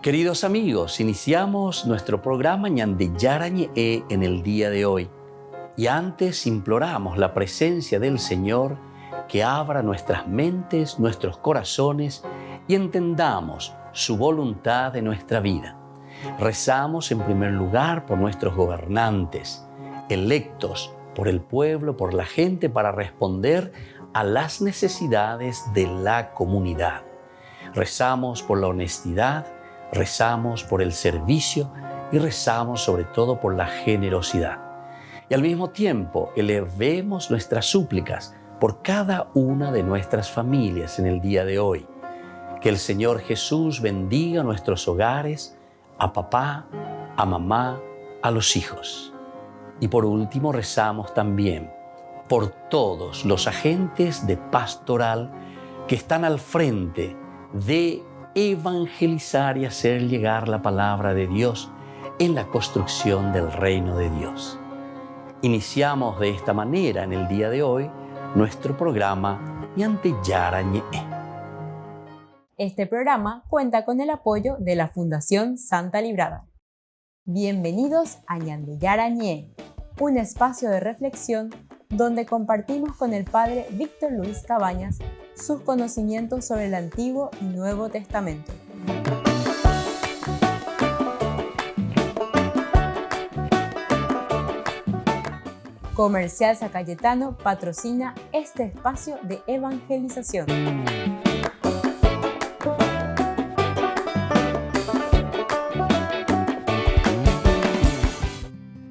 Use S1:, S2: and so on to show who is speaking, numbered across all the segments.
S1: Queridos amigos, iniciamos nuestro programa Ñande Yarañe en el día de hoy. Y antes imploramos la presencia del Señor que abra nuestras mentes, nuestros corazones y entendamos su voluntad en nuestra vida. Rezamos en primer lugar por nuestros gobernantes, electos por el pueblo, por la gente, para responder a las necesidades de la comunidad. Rezamos por la honestidad, rezamos por el servicio y rezamos sobre todo por la generosidad. Y al mismo tiempo elevemos nuestras súplicas por cada una de nuestras familias en el día de hoy. Que el Señor Jesús bendiga nuestros hogares, a papá, a mamá, a los hijos. Y por último rezamos también por todos los agentes de pastoral que están al frente de evangelizar y hacer llegar la palabra de Dios en la construcción del reino de Dios. Iniciamos de esta manera en el día de hoy nuestro programa Ñande Yarañe.
S2: Este programa cuenta con el apoyo de la Fundación Santa Librada. Bienvenidos a Ñande Yarañe, un espacio de reflexión donde compartimos con el Padre Víctor Luis Cabañas sus conocimientos sobre el Antiguo y Nuevo Testamento. Comercial San Cayetano patrocina este espacio de evangelización.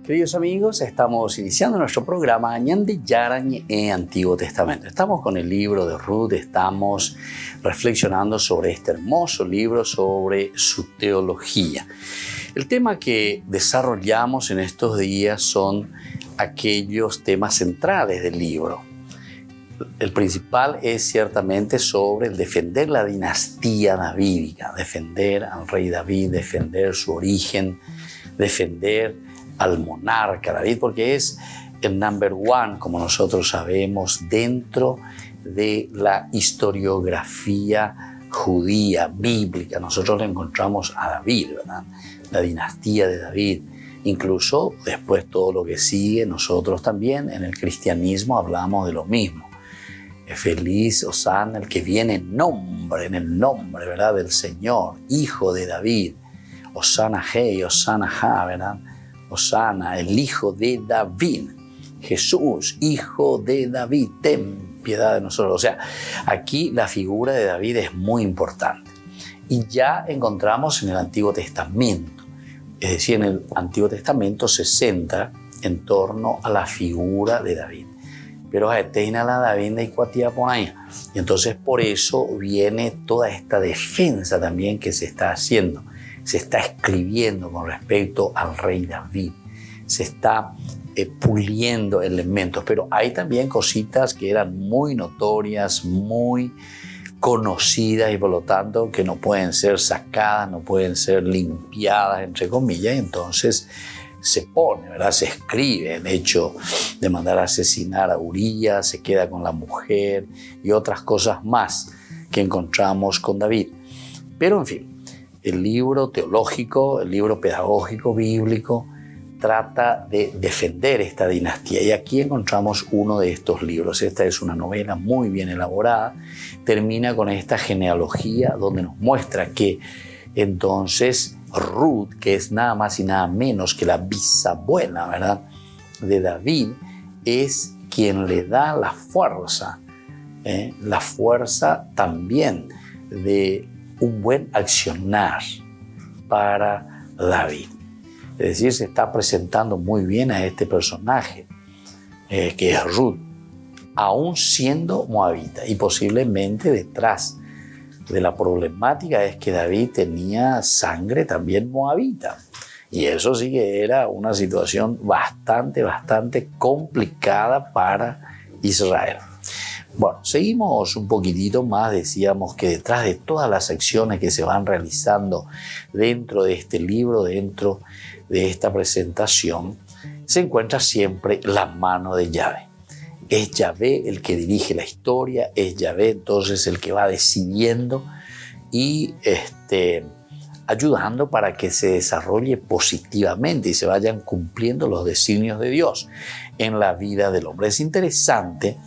S1: Queridos amigos, estamos iniciando nuestro programa Ñande Yarañe Antiguo Testamento. Estamos con el libro de Ruth, estamos reflexionando sobre este hermoso libro, sobre su teología. El tema que desarrollamos en estos días son aquellos temas centrales del libro. El principal es ciertamente sobre el defender la dinastía davídica, defender al rey David, defender su origen, defender al monarca David, porque es el number one, como nosotros sabemos, dentro de la historiografía judía, bíblica. Nosotros le encontramos a David, ¿verdad? La dinastía de David. Incluso después todo lo que sigue, nosotros también en el cristianismo hablamos de lo mismo. Feliz, Osana, el que viene en el nombre, ¿verdad? Del Señor, hijo de David. Osana Hey, Osana Ha, ¿verdad? Osana, el hijo de David. Jesús, hijo de David, ten piedad de nosotros. O sea, aquí la figura de David es muy importante. Y ya encontramos en el Antiguo Testamento. Es decir, en el Antiguo Testamento se centra en torno a la figura de David. Pero eterna la David de Icuatía por ahí. Y entonces por eso viene toda esta defensa también que se está haciendo. Se está escribiendo con respecto al rey David. Se está puliendo elementos. Pero hay también cositas que eran muy notorias, muy conocidas y por lo tanto que no pueden ser sacadas, no pueden ser limpiadas, entre comillas. Y entonces se pone, ¿verdad? Se escribe el hecho de mandar a asesinar a Urías, se queda con la mujer y otras cosas más que encontramos con David. Pero en fin, el libro teológico, el libro pedagógico bíblico trata de defender esta dinastía y aquí encontramos uno de estos libros. Esta es una novela muy bien elaborada, termina con esta genealogía donde nos muestra que entonces Ruth, que es nada más y nada menos que la bisabuela, ¿verdad?, de David, es quien le da la fuerza también de un buen accionar para David. Es decir, se está presentando muy bien a este personaje, que es Ruth, aún siendo moabita. Y posiblemente detrás de la problemática es que David tenía sangre también moabita. Y eso sí que era una situación bastante complicada para Israel. Bueno, seguimos un poquitito más. Decíamos que detrás de todas las acciones que se van realizando dentro de este libro, dentro de esta presentación, se encuentra siempre la mano de Yahvé. Es Yahvé el que dirige la historia, es Yahvé entonces el que va decidiendo y ayudando para que se desarrolle positivamente y se vayan cumpliendo los designios de Dios en la vida del hombre. Es interesante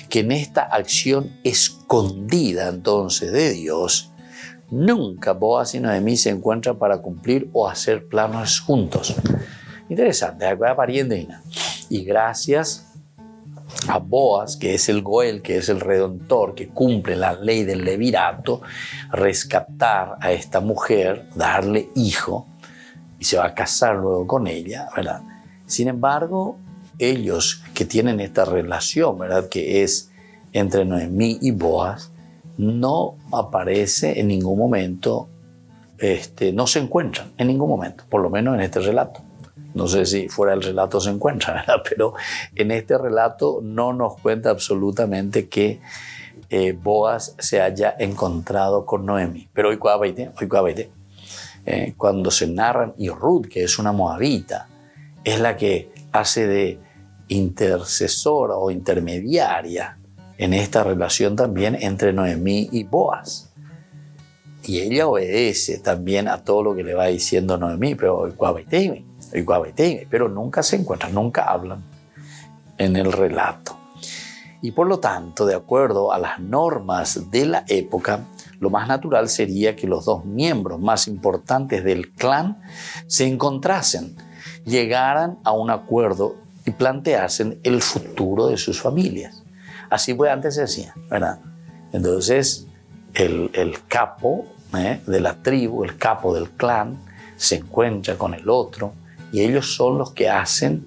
S1: que en esta acción escondida entonces de Dios, nunca Boaz y Noemí se encuentran para cumplir o hacer planes juntos. Interesante, acá pariente. Y gracias a Boaz, que es el Goel, que es el Redentor, que cumple la ley del levirato, rescatar a esta mujer, darle hijo, y se va a casar luego con ella, ¿verdad? Sin embargo, ellos que tienen esta relación, ¿verdad?, que es entre Noemí y Boaz, no aparece en ningún momento, no se encuentran en ningún momento, por lo menos en este relato. No sé si fuera el relato se encuentra, ¿verdad? Pero en este relato no nos cuenta absolutamente que Boaz se haya encontrado con Noemí. Pero hoy cuando se narran, y Ruth, que es una moabita, es la que hace de intercesora o intermediaria en esta relación también entre Noemí y Boaz. Y ella obedece también a todo lo que le va diciendo Noemí, pero nunca se encuentran, nunca hablan en el relato. Y por lo tanto, de acuerdo a las normas de la época, lo más natural sería que los dos miembros más importantes del clan se encontrasen, llegaran a un acuerdo y planteasen el futuro de sus familias. Así pues antes se hacía, ¿verdad? Entonces, el capo de la tribu, el capo del clan, se encuentra con el otro y ellos son los que hacen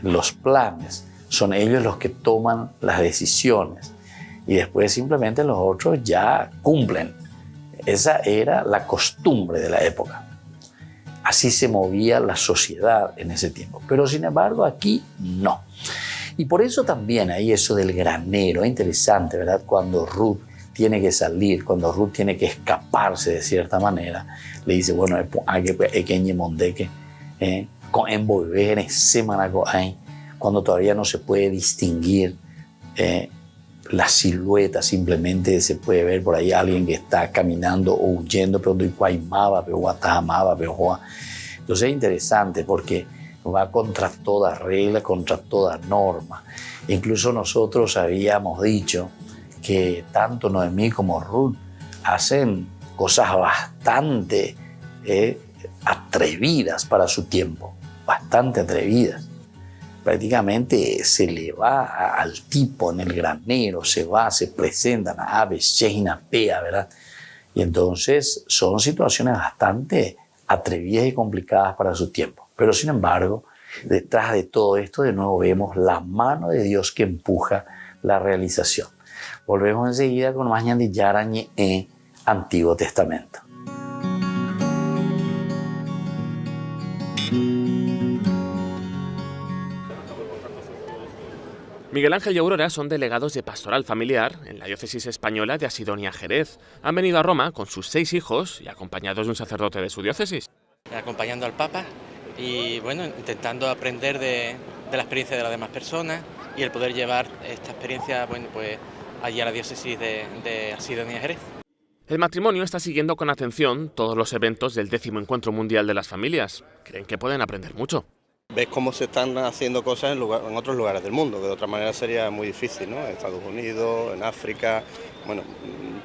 S1: los planes, son ellos los que toman las decisiones y después simplemente los otros ya cumplen. Esa era la costumbre de la época. Así se movía la sociedad en ese tiempo. Pero sin embargo aquí no. Y por eso también hay eso del granero. Es interesante, ¿verdad? Cuando Ruth tiene que salir, cuando Ruth tiene que escaparse de cierta manera, le dice, bueno, hay que envolver en semana cuando todavía no se puede distinguir la silueta, simplemente se puede ver por ahí alguien que está caminando o huyendo, pero entonces es interesante porque va contra toda regla, contra toda norma. Incluso nosotros habíamos dicho que tanto Noemí como Ruth hacen cosas bastante atrevidas para su tiempo, bastante atrevidas. Prácticamente se le va al tipo en el granero, se presentan a aves, pea, ¿verdad? Y entonces son situaciones bastante atrevidas y complicadas para su tiempo. Pero sin embargo, detrás de todo esto de nuevo vemos la mano de Dios que empuja la realización. Volvemos enseguida con más Ñandi Yarañe en Antiguo Testamento.
S3: Miguel Ángel y Aurora son delegados de Pastoral Familiar en la diócesis española de Asidonia-Jerez. Han venido a Roma con sus 6 hijos y acompañados de un sacerdote de su diócesis.
S4: Acompañando al Papa y bueno, intentando aprender de la experiencia de las demás personas y el poder llevar esta experiencia pues allí a la diócesis de Asidonia-Jerez.
S3: El matrimonio está siguiendo con atención todos los eventos del 10º Encuentro Mundial de las Familias. Creen que pueden aprender mucho.
S5: Ves cómo se están haciendo cosas en otros lugares del mundo, que de otra manera sería muy difícil, ¿no? En Estados Unidos, en África, bueno,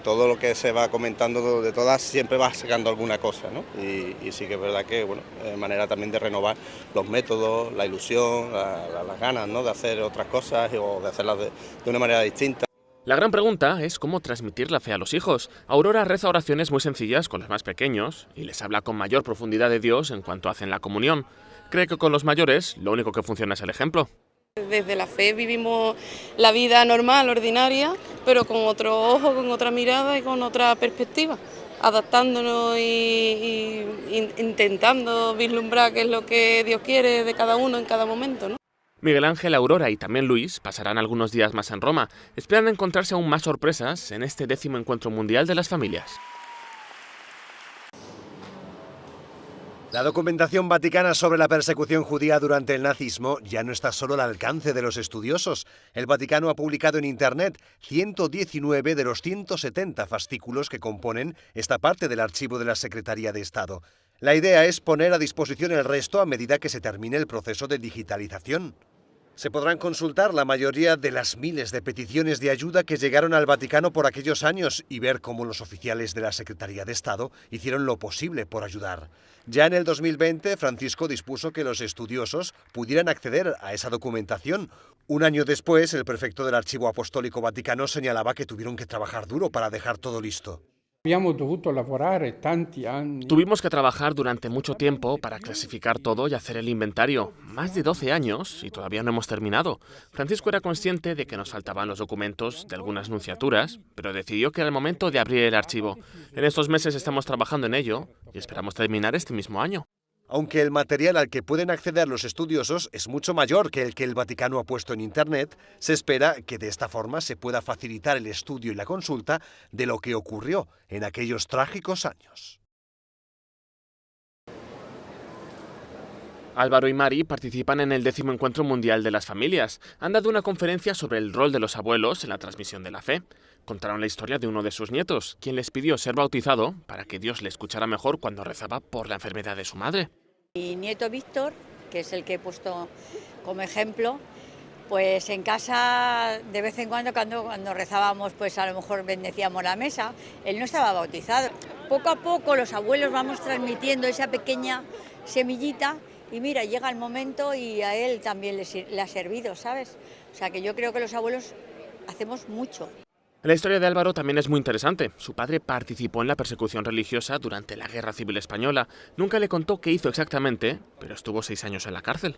S5: todo lo que se va comentando de todas siempre va sacando alguna cosa, ¿no? Y sí que es verdad que, bueno, es manera también de renovar los métodos, la ilusión, las ganas, ¿no? De hacer otras cosas o de hacerlas de una manera distinta.
S3: La gran pregunta es cómo transmitir la fe a los hijos. Aurora reza oraciones muy sencillas con los más pequeños y les habla con mayor profundidad de Dios en cuanto hacen la comunión. Cree que con los mayores lo único que funciona es el ejemplo.
S6: Desde la fe vivimos la vida normal, ordinaria, pero con otro ojo, con otra mirada y con otra perspectiva, adaptándonos y intentando vislumbrar qué es lo que Dios quiere de cada uno en cada momento, ¿no?
S3: Miguel Ángel, Aurora y también Luis pasarán algunos días más en Roma. Esperan encontrarse aún más sorpresas en este 10º Encuentro Mundial de las Familias.
S7: La documentación vaticana sobre la persecución judía durante el nazismo ya no está solo al alcance de los estudiosos. El Vaticano ha publicado en Internet 119 de los 170 fascículos que componen esta parte del archivo de la Secretaría de Estado. La idea es poner a disposición el resto a medida que se termine el proceso de digitalización. Se podrán consultar la mayoría de las miles de peticiones de ayuda que llegaron al Vaticano por aquellos años y ver cómo los oficiales de la Secretaría de Estado hicieron lo posible por ayudar. Ya en el 2020, Francisco dispuso que los estudiosos pudieran acceder a esa documentación. Un año después, el prefecto del Archivo Apostólico Vaticano señalaba que tuvieron que trabajar duro para dejar todo listo.
S3: Tuvimos que trabajar durante mucho tiempo para clasificar todo y hacer el inventario. Más de 12 años y todavía no hemos terminado. Francisco era consciente de que nos faltaban los documentos de algunas nunciaturas, pero decidió que era el momento de abrir el archivo. En estos meses estamos trabajando en ello y esperamos terminar este mismo año.
S7: Aunque el material al que pueden acceder los estudiosos es mucho mayor que el que el Vaticano ha puesto en Internet, se espera que de esta forma se pueda facilitar el estudio y la consulta de lo que ocurrió en aquellos trágicos años.
S3: Álvaro y Mari participan en el 10º Encuentro Mundial de las Familias. Han dado una conferencia sobre el rol de los abuelos en la transmisión de la fe. Contaron la historia de uno de sus nietos, quien les pidió ser bautizado para que Dios le escuchara mejor cuando rezaba por la enfermedad de su madre.
S8: Mi nieto Víctor, que es el que he puesto como ejemplo, pues en casa de vez en cuando rezábamos, pues a lo mejor bendecíamos la mesa. Él no estaba bautizado. Poco a poco los abuelos vamos transmitiendo esa pequeña semillita y mira, llega el momento y a él también le ha servido, ¿sabes? O sea que yo creo que los abuelos hacemos mucho.
S3: La historia de Álvaro también es muy interesante. Su padre participó en la persecución religiosa durante la Guerra Civil Española. Nunca le contó qué hizo exactamente, pero estuvo 6 años en la cárcel.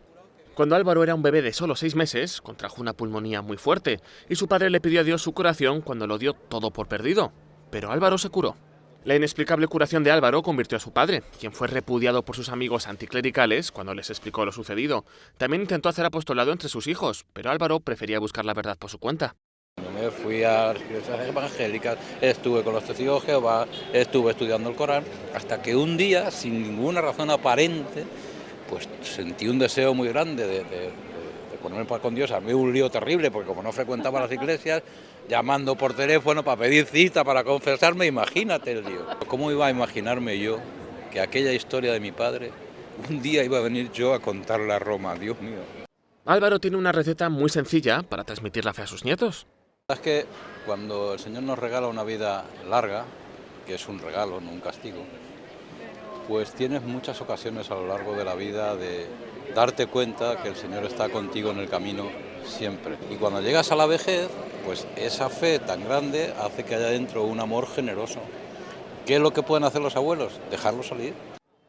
S3: Cuando Álvaro era un bebé de solo 6 meses, contrajo una pulmonía muy fuerte y su padre le pidió a Dios su curación cuando lo dio todo por perdido. Pero Álvaro se curó. La inexplicable curación de Álvaro convirtió a su padre, quien fue repudiado por sus amigos anticlericales cuando les explicó lo sucedido. También intentó hacer apostolado entre sus hijos, pero Álvaro prefería buscar la verdad por su cuenta.
S9: Me fui a las iglesias evangélicas, estuve con los testigos de Jehová, estuve estudiando el Corán, hasta que un día, sin ninguna razón aparente, pues sentí un deseo muy grande de ponerme en paz con Dios. A mí un lío terrible, porque como no frecuentaba las iglesias, llamando por teléfono para pedir cita, para confesarme, imagínate el lío. ¿Cómo iba a imaginarme yo que aquella historia de mi padre, un día iba a venir yo a contarla a Roma? Dios mío.
S3: Álvaro tiene una receta muy sencilla para transmitir la fe a sus nietos.
S9: Es que cuando el Señor nos regala una vida larga, que es un regalo, no un castigo, pues tienes muchas ocasiones a lo largo de la vida de darte cuenta que el Señor está contigo en el camino siempre. Y cuando llegas a la vejez, pues esa fe tan grande hace que haya dentro un amor generoso. ¿Qué es lo que pueden hacer los abuelos? Dejarlos salir.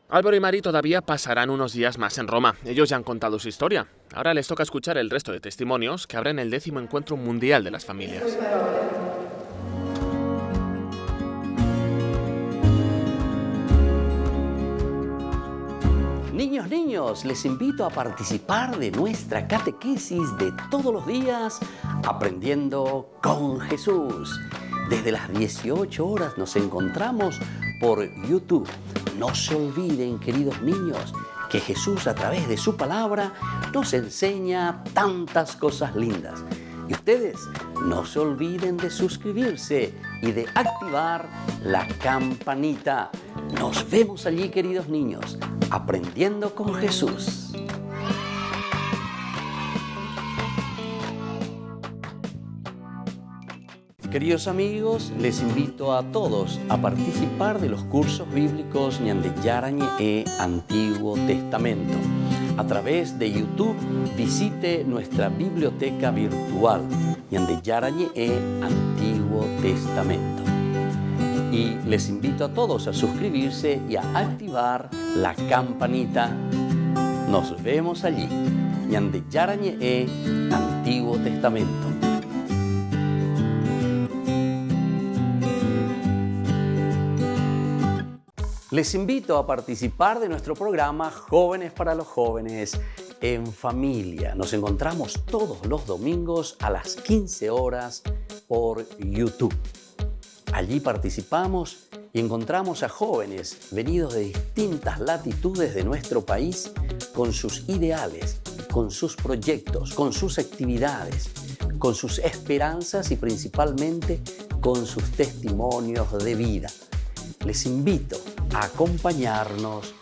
S3: Álvaro y Mari todavía pasarán unos días más en Roma. Ellos ya han contado su historia. Ahora les toca escuchar el resto de testimonios que abren el 10º Encuentro Mundial de las Familias.
S1: Niños, les invito a participar de nuestra catequesis de todos los días, Aprendiendo con Jesús. Desde las 18 horas nos encontramos por YouTube. No se olviden, queridos niños, que Jesús a través de su palabra nos enseña tantas cosas lindas. Y ustedes no se olviden de suscribirse y de activar la campanita. Nos vemos allí, queridos niños, Aprendiendo con Jesús. Queridos amigos, les invito a todos a participar de los cursos bíblicos Ñande Yarañe e Antiguo Testamento. A través de YouTube, visite nuestra biblioteca virtual Ñande Yarañe e Antiguo Testamento. Y les invito a todos a suscribirse y a activar la campanita. Nos vemos allí, Ñande Yarañe e Antiguo Testamento. Les invito a participar de nuestro programa Jóvenes para los Jóvenes en Familia. Nos encontramos todos los domingos a las 15 horas por YouTube. Allí participamos y encontramos a jóvenes venidos de distintas latitudes de nuestro país con sus ideales, con sus proyectos, con sus actividades, con sus esperanzas y principalmente con sus testimonios de vida. Les invito a acompañarnos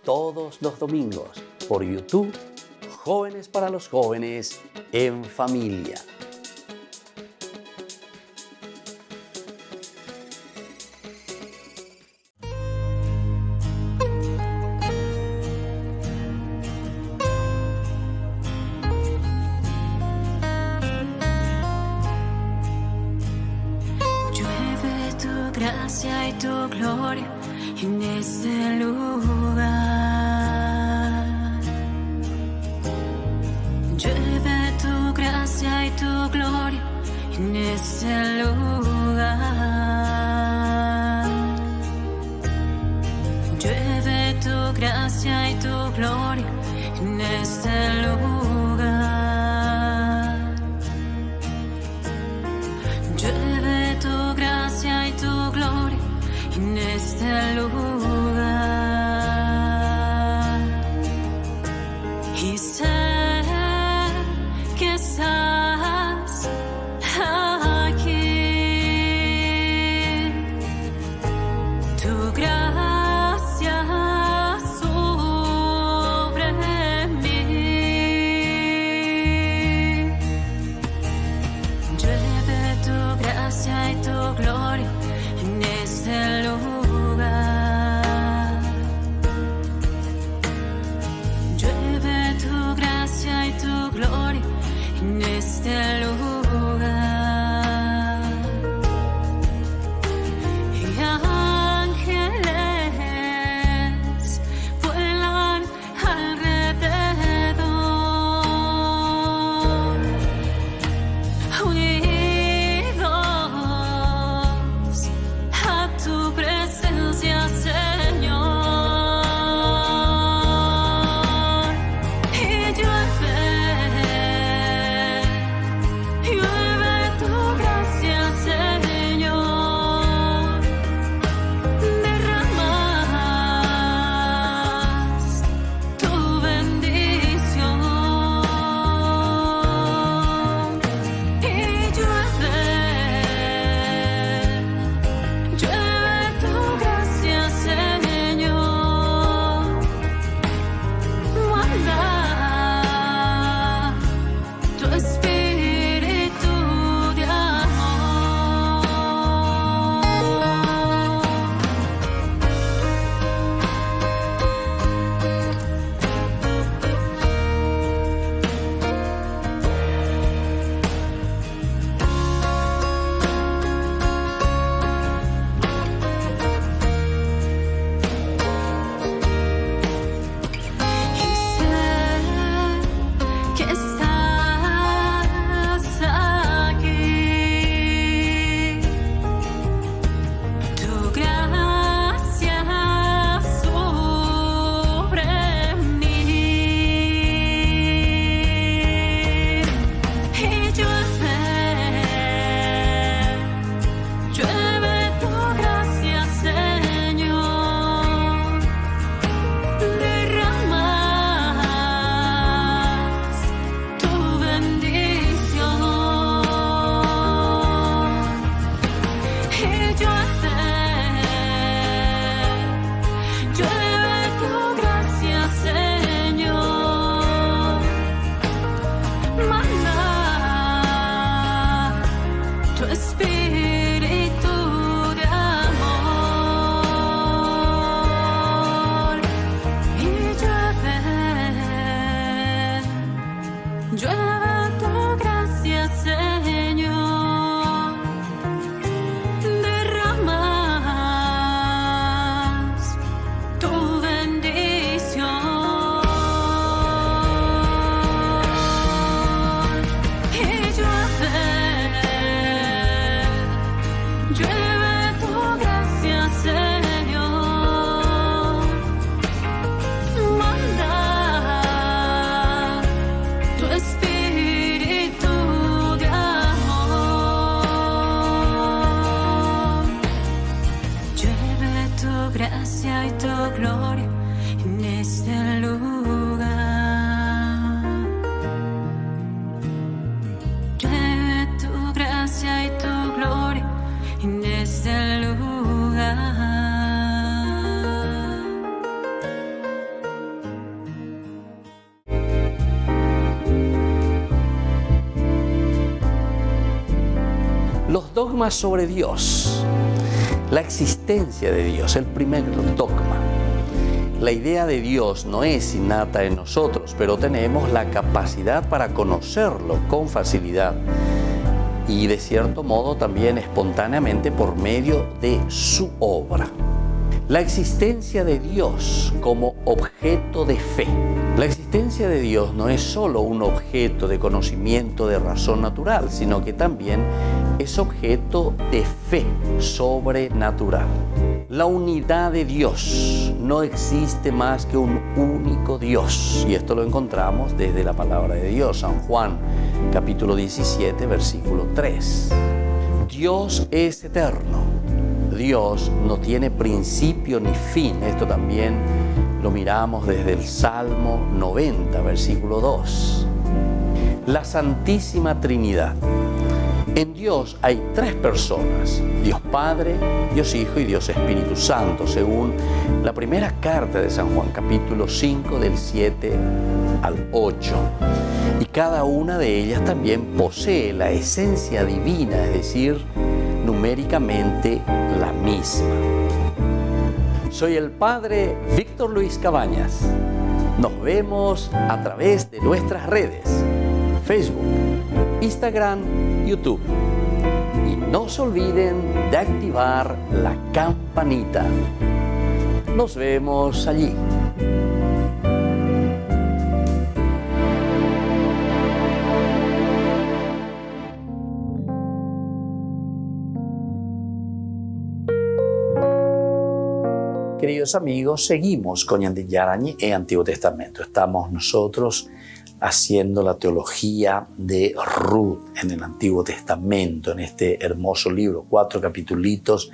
S1: todos los domingos por YouTube, Jóvenes para los Jóvenes en Familia.
S10: Gracia y tu gloria en este lugar. Llueve tu gracia y tu gloria en este lugar. Llueve tu gracia y tu gloria en este lugar. Llueve tu gracia y tu gloria en este lugar. Y sé que estás aquí. Tu gracia sobre mí.
S1: Dogmas sobre Dios. La existencia de Dios, el primer dogma. La idea de Dios no es innata en nosotros, pero tenemos la capacidad para conocerlo con facilidad y de cierto modo también espontáneamente por medio de su obra. La existencia de Dios como objeto de fe. La existencia de Dios no es solo un objeto de conocimiento de razón natural, sino que también es objeto de fe sobrenatural. La unidad de Dios. No existe más que un único Dios. Y esto lo encontramos desde la palabra de Dios, San Juan, capítulo 17, versículo 3. Dios es eterno. Dios no tiene principio ni fin. Esto también lo miramos desde el Salmo 90, versículo 2. La Santísima Trinidad. En Dios hay tres personas, Dios Padre, Dios Hijo y Dios Espíritu Santo, según la primera carta de San Juan, capítulo 5, del 7 al 8. Y cada una de ellas también posee la esencia divina, es decir, numéricamente la misma. Soy el Padre Víctor Luis Cabañas. Nos vemos a través de nuestras redes, Facebook, Instagram, YouTube. Y no se olviden de activar la campanita. Nos vemos allí. Queridos amigos, seguimos con Ñande Yarañe en Antiguo Testamento. Estamos nosotros haciendo la teología de Ruth en el Antiguo Testamento, en este hermoso libro, 4 capitulitos,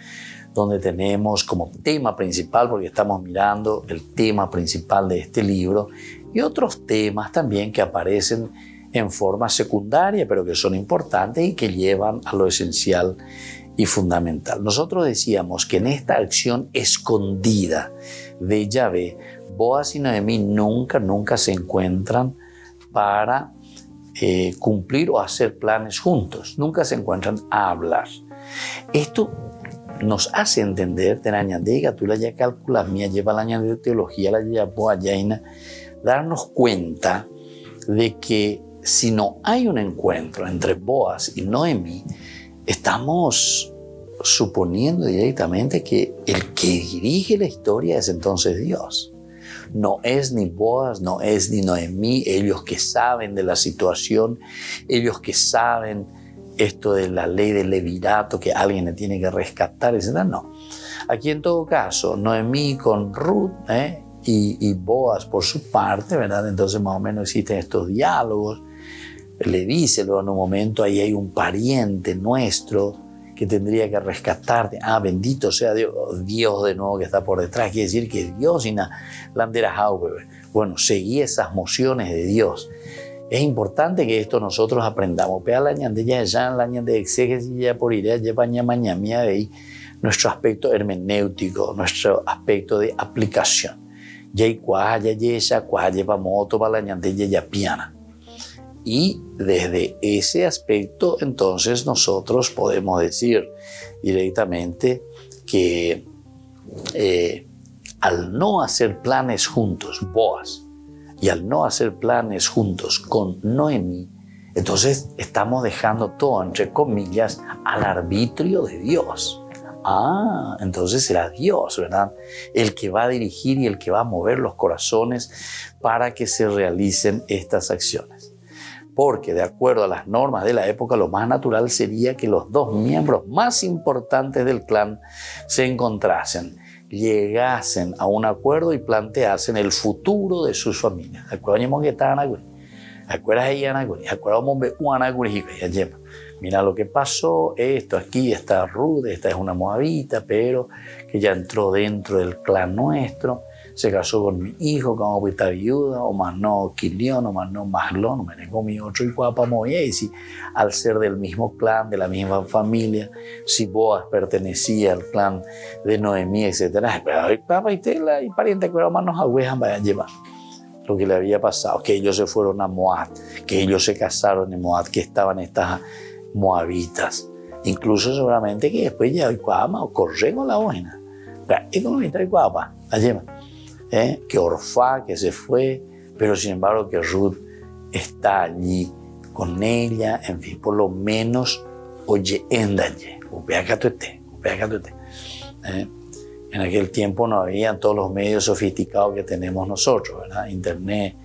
S1: donde tenemos como tema principal, porque estamos mirando el tema principal de este libro, y otros temas también que aparecen en forma secundaria, pero que son importantes y que llevan a lo esencial y fundamental. Nosotros decíamos que en esta acción escondida de Yahvé, Boaz y Noemí nunca se encuentran para cumplir o hacer planes juntos. Nunca se encuentran a hablar. Esto nos hace entender, tú la ya calculas mía, lleva la año de teología, la ya boayaina, darnos cuenta de que si no hay un encuentro entre Boaz y Noemí, estamos suponiendo directamente que el que dirige la historia es entonces Dios. No es ni Boaz, no es ni Noemí, ellos que saben de la situación, ellos que saben esto de la ley del levirato, que alguien le tiene que rescatar, etc. No. Aquí en todo caso, Noemí con Ruth y Boaz por su parte, ¿verdad? Entonces más o menos existen estos diálogos. Le dice luego en un momento, ahí hay un pariente nuestro que tendría que rescatarte. Bendito sea Dios de nuevo que está por detrás. Quiere decir que Dios y la bueno, seguí esas mociones de Dios. Es importante que esto nosotros aprendamos. Nuestro aspecto hermenéutico, nuestro aspecto de aplicación. Y desde ese aspecto, entonces, nosotros podemos decir directamente que al no hacer planes juntos, Boaz, y al no hacer planes juntos con Noemí, entonces estamos dejando todo, entre comillas, al arbitrio de Dios. Entonces será Dios, ¿verdad? El que va a dirigir y el que va a mover los corazones para que se realicen estas acciones. Porque de acuerdo a las normas de la época, lo más natural sería que los dos miembros más importantes del clan se encontrasen, llegasen a un acuerdo y planteasen el futuro de sus familias. Mira lo que pasó, esto aquí está Ruth, esta es una moabita, pero que ya entró dentro del clan nuestro. Se casó con mi hijo, como está viuda, o más no Quilión, o más no Mahlón, me negó mi otro y guapa Moya. Y si al ser del mismo clan, de la misma familia, si Boaz pertenecía al clan de Noemí, etc. Pero papá y tela y pariente que más nos agüejan, vayan a llevar lo que le había pasado, que ellos se fueron a Moab, que ellos se casaron en Moab, que estaban estas moabitas. Incluso seguramente que después ya hay cuama o corre con la ojena. Es como que hay cuapa, que Orfá, que se fue, pero sin embargo que Ruth está allí con ella, en fin, por lo menos oye, endaye, En aquel tiempo no había todos los medios sofisticados que tenemos nosotros, ¿verdad? Internet,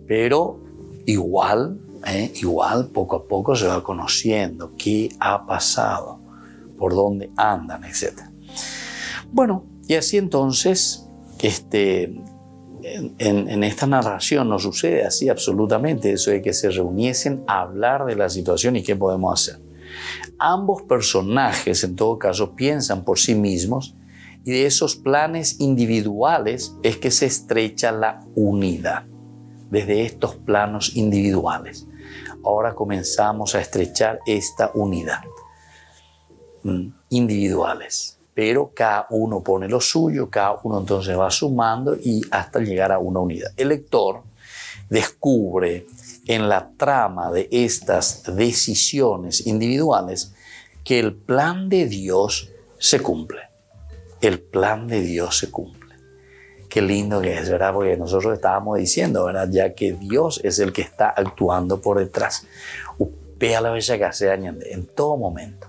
S1: pero igual, poco a poco se va conociendo qué ha pasado, por dónde andan, etc. Bueno, y así entonces, en esta narración no sucede así absolutamente eso de que se reuniesen a hablar de la situación y qué podemos hacer. Ambos personajes, en todo caso, piensan por sí mismos y de esos planes individuales es que se estrecha la unidad. Desde estos planos individuales, ahora comenzamos a estrechar esta unidad. Individuales. Pero cada uno pone lo suyo, cada uno entonces va sumando y hasta llegar a una unidad. El lector descubre en la trama de estas decisiones individuales que el plan de Dios se cumple. El plan de Dios se cumple. Qué lindo que es, ¿verdad? Porque nosotros estábamos diciendo, ¿verdad? Ya que Dios es el que está actuando por detrás. Upea la bella que se añade en todo momento.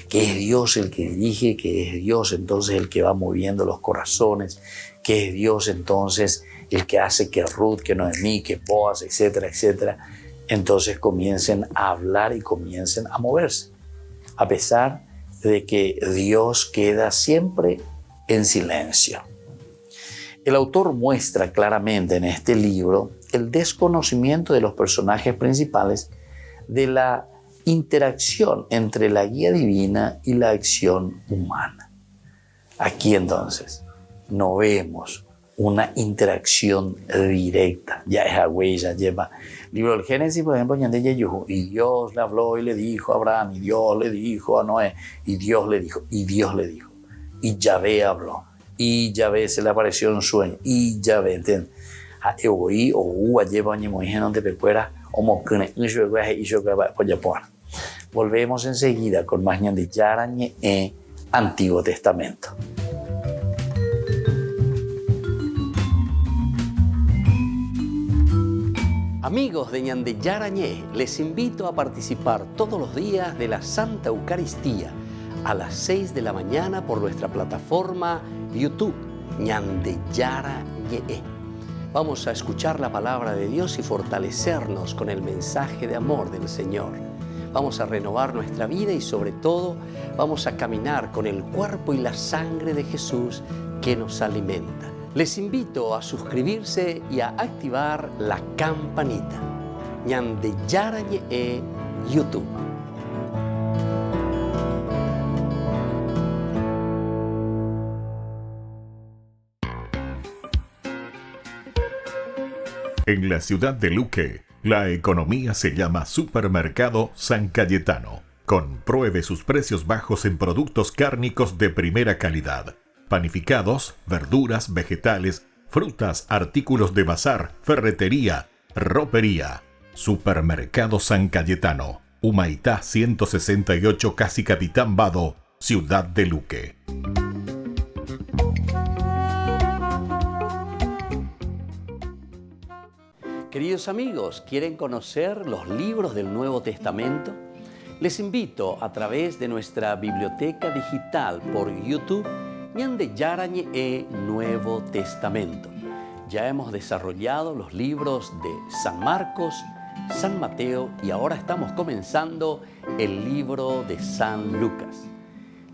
S1: Que es Dios el que dirige, que es Dios entonces el que va moviendo los corazones, que es Dios entonces el que hace que Ruth, que Noemí, que Boaz, etcétera, etcétera, entonces comiencen a hablar y comiencen a moverse, a pesar de que Dios queda siempre en silencio. El autor muestra claramente en este libro el desconocimiento de los personajes principales de la interacción entre la guía divina y la acción humana. Aquí entonces no vemos una interacción directa. Ya es huella, lleva. Libro del Génesis, por ejemplo, y Dios le habló y le dijo a Abraham, y Dios le dijo a Noé, y Dios le dijo, y Dios le dijo, y Yahvé habló, y Yahvé se le apareció en un sueño, y Yahvé, ¿entiendes? Volvemos enseguida con más Ñande Yarañe en Antiguo Testamento. Amigos de Ñande Yarañe, les invito a participar todos los días de la Santa Eucaristía a las 6 de la mañana por nuestra plataforma YouTube Ñande Yarañe. Vamos a escuchar la palabra de Dios y fortalecernos con el mensaje de amor del Señor. Vamos a renovar nuestra vida y sobre todo vamos a caminar con el cuerpo y la sangre de Jesús que nos alimenta. Les invito a suscribirse y a activar la campanita. Ñande Yarañe YouTube.
S11: En la ciudad de Luque, la economía se llama Supermercado San Cayetano. Compruebe sus precios bajos en productos cárnicos de primera calidad. Panificados, verduras, vegetales, frutas, artículos de bazar, ferretería, ropería. Supermercado San Cayetano, Humaitá 168, Casi Capitán Vado, ciudad de Luque.
S1: Queridos amigos, ¿quieren conocer los libros del Nuevo Testamento? Les invito a través de nuestra biblioteca digital por YouTube Ñande Yarañe Nuevo Testamento. Ya hemos desarrollado los libros de San Marcos, San Mateo y ahora estamos comenzando el libro de San Lucas.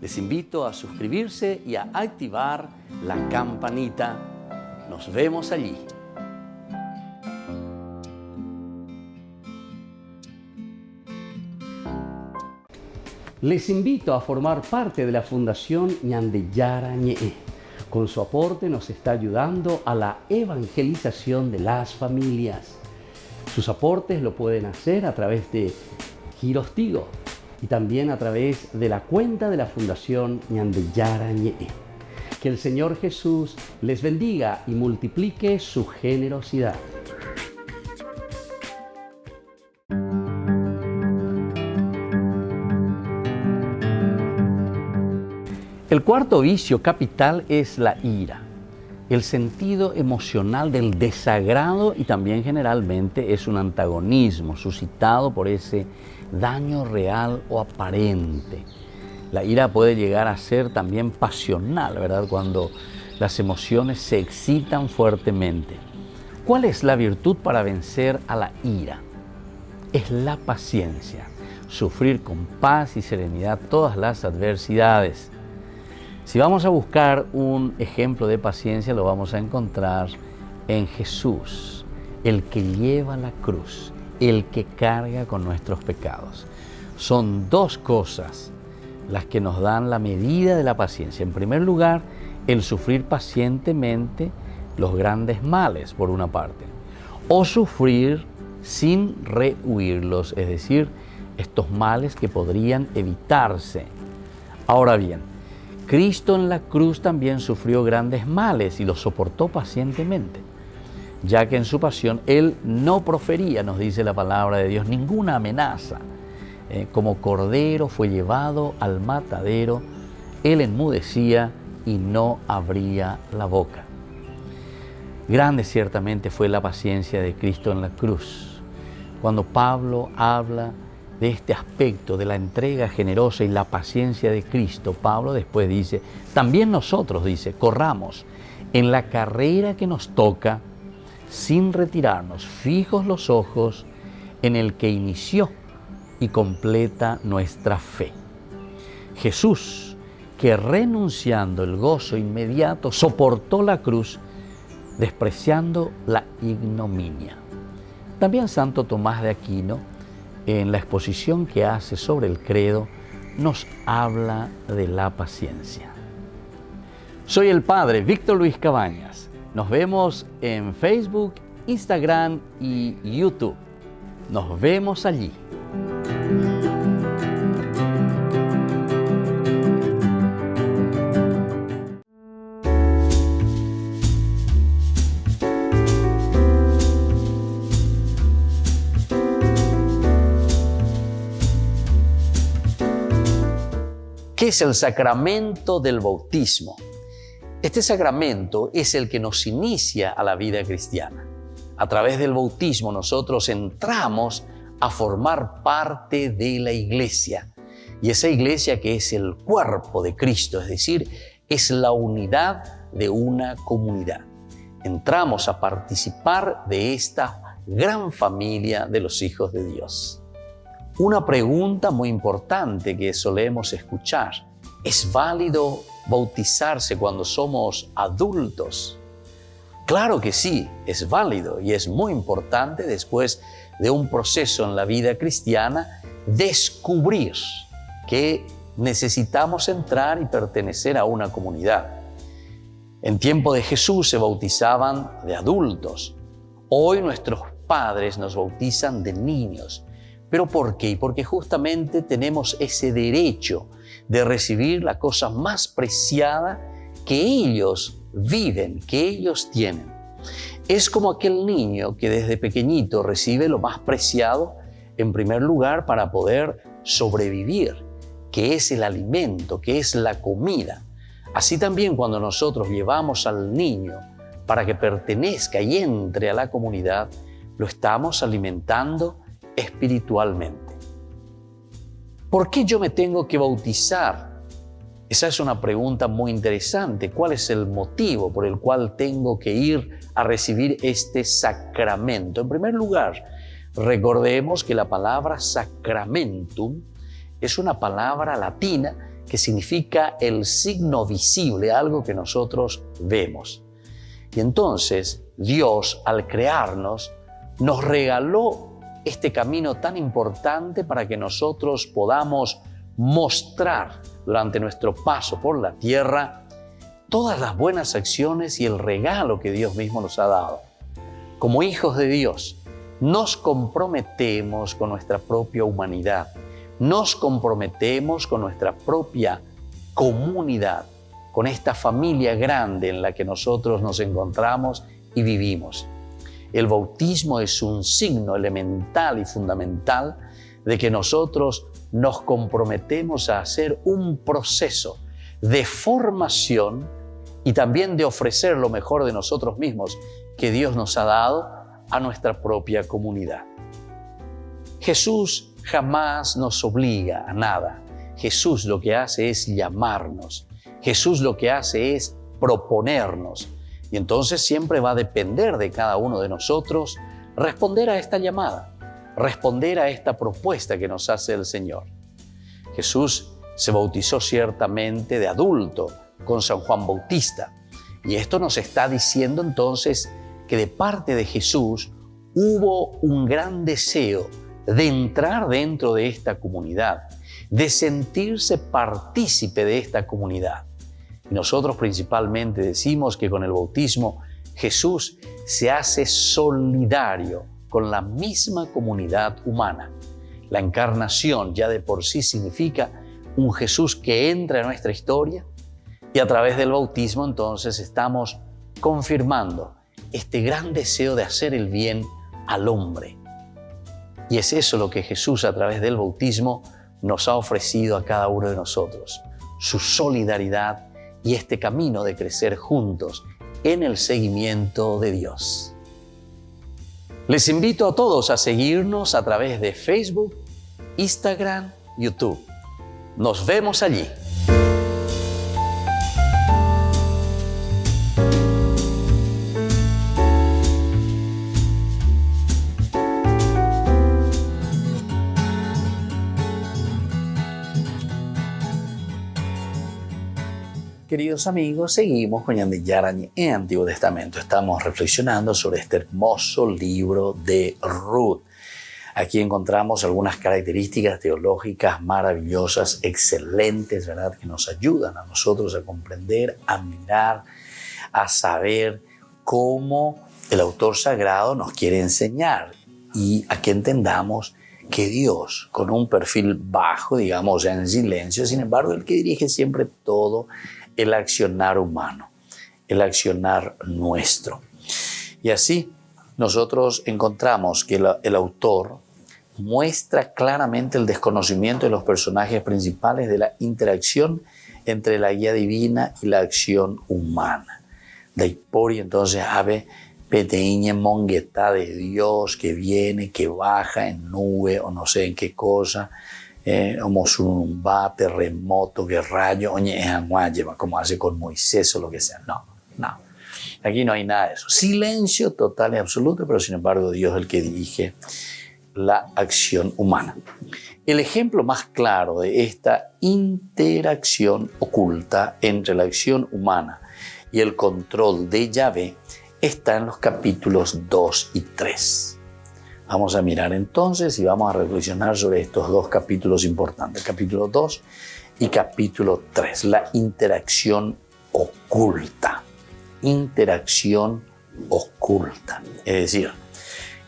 S1: Les invito a suscribirse y a activar la campanita. Nos vemos allí. Les invito a formar parte de la Fundación Ñande Yarañe. Con su aporte nos está ayudando a la evangelización de las familias. Sus aportes lo pueden hacer a través de Giros Tigo y también a través de la cuenta de la Fundación Ñande Yarañe. Que el Señor Jesús les bendiga y multiplique su generosidad. El cuarto vicio capital es la ira, el sentido emocional del desagrado, y también generalmente es un antagonismo suscitado por ese daño real o aparente. La ira puede llegar a ser también pasional, ¿verdad? Cuando las emociones se excitan fuertemente. ¿Cuál es la virtud para vencer a la ira? Es la paciencia, sufrir con paz y serenidad todas las adversidades. Si vamos a buscar un ejemplo de paciencia, lo vamos a encontrar en Jesús, el que lleva la cruz, el que carga con nuestros pecados. Son dos cosas las que nos dan la medida de la paciencia. En primer lugar, el sufrir pacientemente los grandes males, por una parte, o sufrir sin rehuirlos, es decir, estos males que podrían evitarse. Ahora bien, Cristo en la cruz también sufrió grandes males y los soportó pacientemente, ya que en su pasión Él no profería, nos dice la palabra de Dios, ninguna amenaza. Como cordero fue llevado al matadero, Él enmudecía y no abría la boca. Grande ciertamente fue la paciencia de Cristo en la cruz. Cuando Pablo habla de este aspecto de la entrega generosa y la paciencia de Cristo, Pablo después dice, también nosotros, dice, corramos en la carrera que nos toca sin retirarnos, fijos los ojos en el que inició y completa nuestra fe. Jesús, que renunciando el gozo inmediato, soportó la cruz, despreciando la ignominia. También Santo Tomás de Aquino, en la exposición que hace sobre el credo, nos habla de la paciencia. Soy el Padre Víctor Luis Cabañas. Nos vemos en Facebook, Instagram y YouTube. Nos vemos allí. ¿Qué es el sacramento del bautismo? Este sacramento es el que nos inicia a la vida cristiana. A través del bautismo nosotros entramos a formar parte de la iglesia. Y esa iglesia que es el cuerpo de Cristo, es decir, es la unidad de una comunidad. Entramos a participar de esta gran familia de los hijos de Dios. Una pregunta muy importante que solemos escuchar: ¿es válido bautizarse cuando somos adultos? Claro que sí, es válido y es muy importante después de un proceso en la vida cristiana descubrir que necesitamos entrar y pertenecer a una comunidad. En tiempo de Jesús se bautizaban de adultos. Hoy nuestros padres nos bautizan de niños. ¿Pero por qué? Porque justamente tenemos ese derecho de recibir la cosa más preciada que ellos viven, que ellos tienen. Es como aquel niño que desde pequeñito recibe lo más preciado, en primer lugar, para poder sobrevivir, que es el alimento, que es la comida. Así también cuando nosotros llevamos al niño para que pertenezca y entre a la comunidad, lo estamos alimentando espiritualmente. ¿Por qué yo me tengo que bautizar? Esa es una pregunta muy interesante. ¿Cuál es el motivo por el cual tengo que ir a recibir este sacramento? En primer lugar, recordemos que la palabra sacramentum es una palabra latina que significa el signo visible, algo que nosotros vemos. Y entonces Dios, al crearnos, nos regaló este camino tan importante para que nosotros podamos mostrar durante nuestro paso por la tierra todas las buenas acciones y el regalo que Dios mismo nos ha dado. Como hijos de Dios, nos comprometemos con nuestra propia humanidad, nos comprometemos con nuestra propia comunidad, con esta familia grande en la que nosotros nos encontramos y vivimos. El bautismo es un signo elemental y fundamental de que nosotros nos comprometemos a hacer un proceso de formación y también de ofrecer lo mejor de nosotros mismos que Dios nos ha dado a nuestra propia comunidad. Jesús jamás nos obliga a nada. Jesús lo que hace es llamarnos. Jesús lo que hace es proponernos. Y entonces siempre va a depender de cada uno de nosotros responder a esta llamada, responder a esta propuesta que nos hace el Señor. Jesús se bautizó ciertamente de adulto con San Juan Bautista. Y esto nos está diciendo entonces que de parte de Jesús hubo un gran deseo de entrar dentro de esta comunidad, de sentirse partícipe de esta comunidad. Y nosotros principalmente decimos que con el bautismo Jesús se hace solidario con la misma comunidad humana. La encarnación ya de por sí significa un Jesús que entra en nuestra historia y a través del bautismo entonces estamos confirmando este gran deseo de hacer el bien al hombre. Y es eso lo que Jesús a través del bautismo nos ha ofrecido a cada uno de nosotros, su solidaridad y este camino de crecer juntos en el seguimiento de Dios. Les invito a todos a seguirnos a través de Facebook, Instagram, YouTube. Nos vemos allí. Queridos amigos, seguimos con Ñande Yarañe en Antiguo Testamento. Estamos reflexionando sobre este hermoso libro de Ruth. Aquí encontramos algunas características teológicas maravillosas, excelentes, ¿verdad? Que nos ayudan a nosotros a comprender, a mirar, a saber cómo el autor sagrado nos quiere enseñar y a que entendamos que Dios, con un perfil bajo, digamos, en silencio, sin embargo, el que dirige siempre todo el accionar humano, el accionar nuestro. Y así nosotros encontramos que el autor muestra claramente el desconocimiento de los personajes principales de la interacción entre la guía divina y la acción humana. Daipori entonces ave peteña mongueta de Dios que viene, que baja en nube o no sé en qué cosa, Omosurumba, terremoto, guerrayo, como hace con Moisés o lo que sea. No. Aquí no hay nada de eso. Silencio total y absoluto, pero sin embargo Dios es el que dirige la acción humana. El ejemplo más claro de esta interacción oculta entre la acción humana y el control de Yahvé está en los capítulos 2 y 3. Vamos a mirar entonces y vamos a reflexionar sobre estos dos capítulos importantes, capítulo 2 y capítulo 3, la interacción oculta. Interacción oculta. Es decir,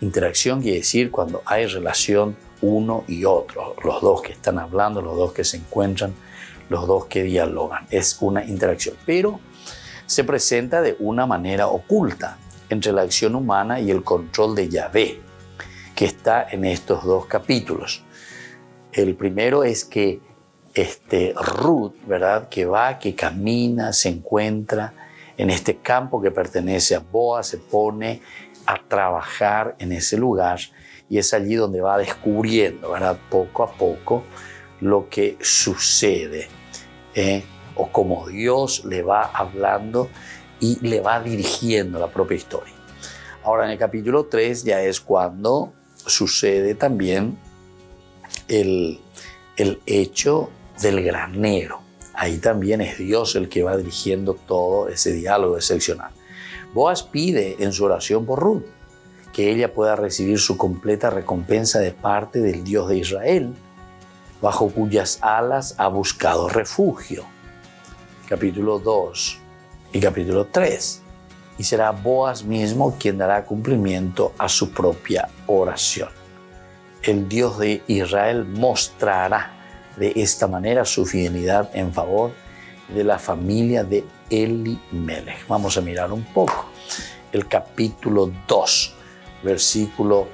S1: interacción quiere decir cuando hay relación uno y otro, los dos que están hablando, los dos que se encuentran, los dos que dialogan. Es una interacción, pero se presenta de una manera oculta entre la acción humana y el control de Yahvé, que está en estos dos capítulos. El primero es que Ruth, ¿verdad? Que va, que camina, se encuentra en este campo que pertenece a Boaz, se pone a trabajar en ese lugar y es allí donde va descubriendo, ¿verdad? Poco a poco lo que sucede, o como Dios le va hablando y le va dirigiendo la propia historia. Ahora en el capítulo 3 ya es cuando sucede también el hecho del granero. Ahí también es Dios el que va dirigiendo todo ese diálogo excepcional. Boaz pide en su oración por Ruth que ella pueda recibir su completa recompensa de parte del Dios de Israel, bajo cuyas alas ha buscado refugio. Capítulo 2 y capítulo 3. Y será Boaz mismo quien dará cumplimiento a su propia oración. El Dios de Israel mostrará de esta manera su fidelidad en favor de la familia de Elimelech. Vamos a mirar un poco. El capítulo 2, versículo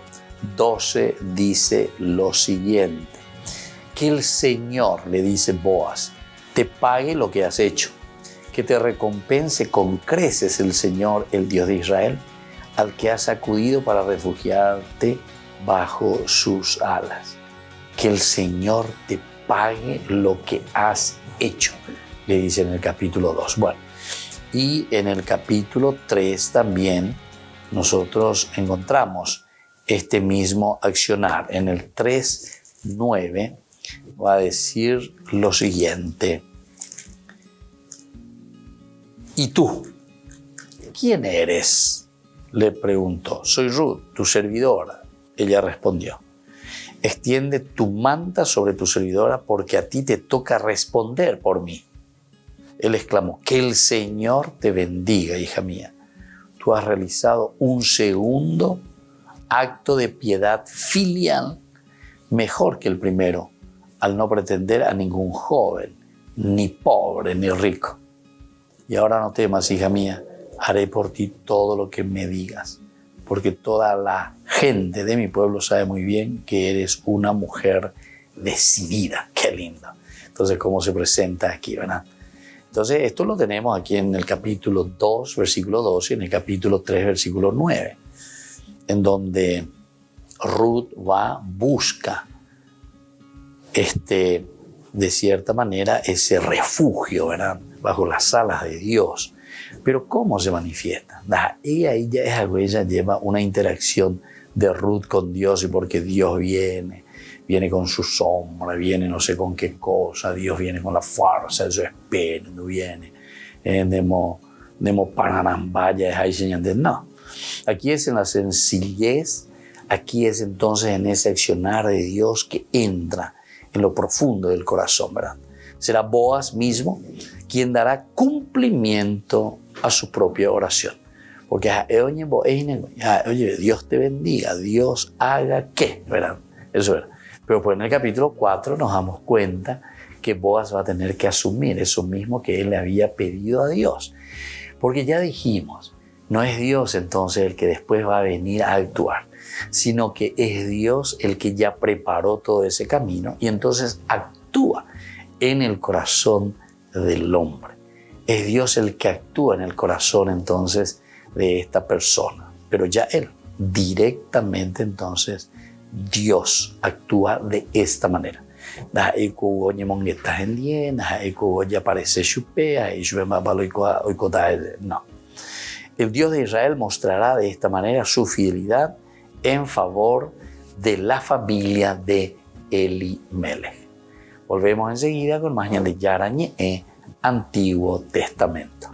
S1: 12 dice lo siguiente: que el Señor, le dice Boaz, te pague lo que has hecho, que te recompense con creces el Señor, el Dios de Israel, al que has acudido para refugiarte bajo sus alas. Que el Señor te pague lo que has hecho, le dice en el capítulo 2. Bueno, y en el capítulo 3 también nosotros encontramos este mismo accionar. En el 3:9 va a decir lo siguiente: ¿y tú? ¿Quién eres?, le preguntó. Soy Ruth, tu servidora. Ella respondió: extiende tu manta sobre tu servidora, porque a ti te toca responder por mí. Él exclamó: que el Señor te bendiga, hija mía. Tú has realizado un segundo acto de piedad filial mejor que el primero, al no pretender a ningún joven, ni pobre, ni rico. Y ahora no temas, hija mía, haré por ti todo lo que me digas, porque toda la gente de mi pueblo sabe muy bien que eres una mujer decidida. Qué lindo. Entonces, ¿cómo se presenta aquí, verdad? Entonces, esto lo tenemos aquí en el capítulo 2, versículo 12, y en el capítulo 3, versículo 9, en donde Ruth busca de cierta manera ese refugio, ¿verdad?, bajo las alas de Dios. Pero ¿cómo se manifiesta? Ella lleva una interacción de Ruth con Dios, y porque Dios viene con su sombra, viene no sé con qué cosa, Dios viene con la fuerza de su espíritu, viene no. Aquí es en la sencillez, aquí es entonces en ese accionar de Dios que entra en lo profundo del corazón, ¿verdad? Será Boaz mismo quien dará cumplimiento a su propia oración. Porque, oye, Dios te bendiga, Dios haga qué, ¿verdad? Eso era. Pero pues en el capítulo 4 nos damos cuenta que Boaz va a tener que asumir eso mismo que él le había pedido a Dios. Porque ya dijimos, no es Dios entonces el que después va a venir a actuar, sino que es Dios el que ya preparó todo ese camino y entonces actúa en el corazón del hombre. Es Dios el que actúa en el corazón entonces de esta persona, pero ya él directamente entonces Dios actúa de esta manera. No. El Dios de Israel mostrará de esta manera su fidelidad en favor de la familia de Elimelech. Volvemos enseguida con más de Yarañe Antiguo Testamento.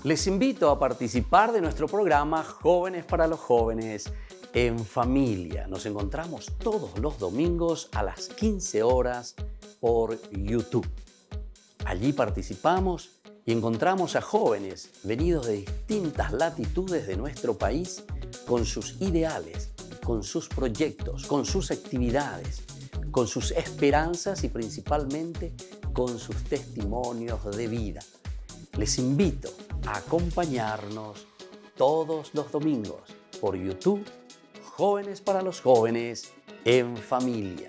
S1: Les invito a participar de nuestro programa Jóvenes para los Jóvenes en Familia. Nos encontramos todos los domingos a las 15 horas por YouTube. Allí participamos y encontramos a jóvenes venidos de distintas latitudes de nuestro país con sus ideales, con sus proyectos, con sus actividades, con sus esperanzas y principalmente con sus testimonios de vida. Les invito a acompañarnos todos los domingos por YouTube, Jóvenes para los Jóvenes en Familia.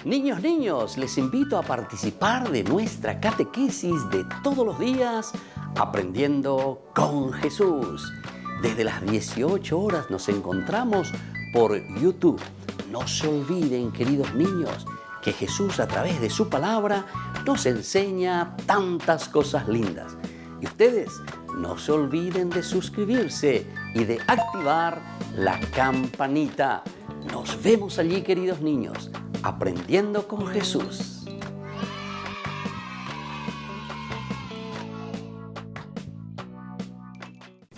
S1: Niños, les invito a participar de nuestra catequesis de todos los días, Aprendiendo con Jesús. Desde las 18 horas nos encontramos por YouTube. No se olviden, queridos niños, que Jesús a través de su palabra nos enseña tantas cosas lindas. Y ustedes no se olviden de suscribirse y de activar la campanita. Nos vemos allí, queridos niños, Aprendiendo con Jesús.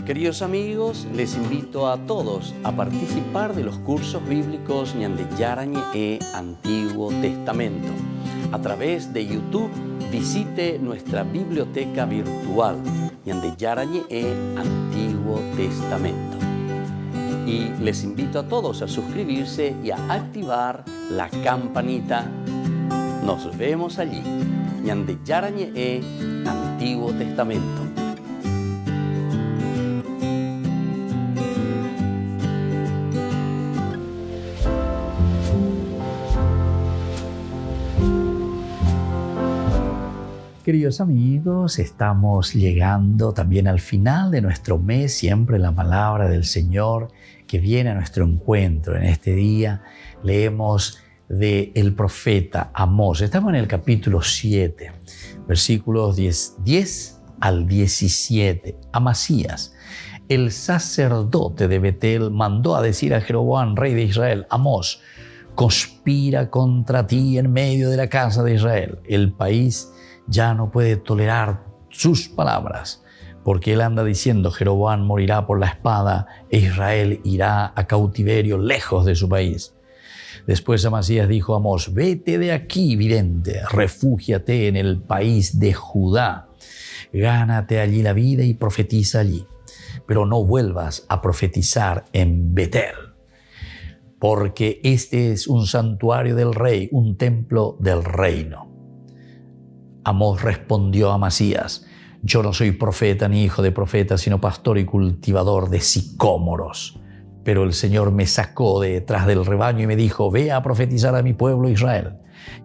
S1: Queridos amigos, les invito a todos a participar de los cursos bíblicos Ñande Yarañe Antiguo Testamento. A través de YouTube, visite nuestra biblioteca virtual Ñande Yarañe Antiguo Testamento. Y les invito a todos a suscribirse y a activar la campanita. Nos vemos allí. Ñande Yarañe Antiguo Testamento. Queridos amigos, estamos llegando también al final de nuestro mes, siempre la palabra del Señor que viene a nuestro encuentro. En este día leemos del profeta Amós. Estamos en el capítulo 7, versículos 10 al 17. Amasías, el sacerdote de Betel, mandó a decir a Jeroboam, rey de Israel: Amós conspira contra ti en medio de la casa de Israel. El país ya no puede tolerar sus palabras, porque él anda diciendo: Jeroboam morirá por la espada e Israel irá a cautiverio lejos de su país. Después Amasías dijo a Amós: vete de aquí, vidente, refúgiate en el país de Judá, gánate allí la vida y profetiza allí, pero no vuelvas a profetizar en Betel, porque este es un santuario del rey, un templo del reino. Amós respondió a Amasías: yo no soy profeta ni hijo de profeta, sino pastor y cultivador de sicómoros. Pero el Señor me sacó de detrás del rebaño y me dijo: ve a profetizar a mi pueblo Israel.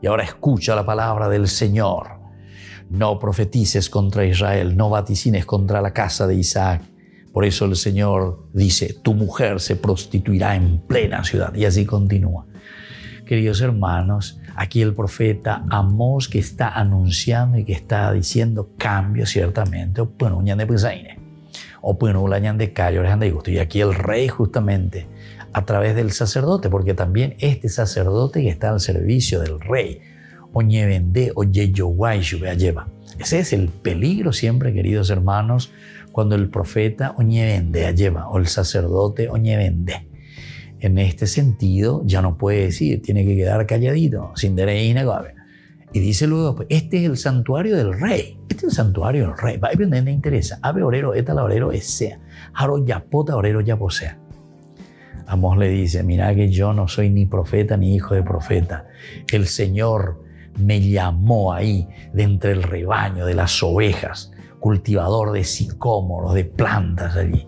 S1: Y ahora escucha la palabra del Señor. No profetices contra Israel, no vaticines contra la casa de Isaac. Por eso el Señor dice: tu mujer se prostituirá en plena ciudad. Y así continúa. Queridos hermanos, aquí el profeta Amós, que está anunciando y que está diciendo cambios ciertamente, y aquí el rey justamente a través del sacerdote, porque también este sacerdote que está al servicio del rey, ese es el peligro siempre, queridos hermanos, cuando el profeta o el sacerdote en este sentido ya no puede decir, tiene que quedar calladito, sin derecho. Y dice luego, pues, este es el santuario del rey. Este es el santuario del rey. Va a aprender, me interesa. Ave orero, eta la orero, esea. Haro yapota orero yaposea. Amós le dice: mira que yo no soy ni profeta ni hijo de profeta. El Señor me llamó ahí de entre el rebaño de las ovejas, cultivador de sicómoros, de plantas allí.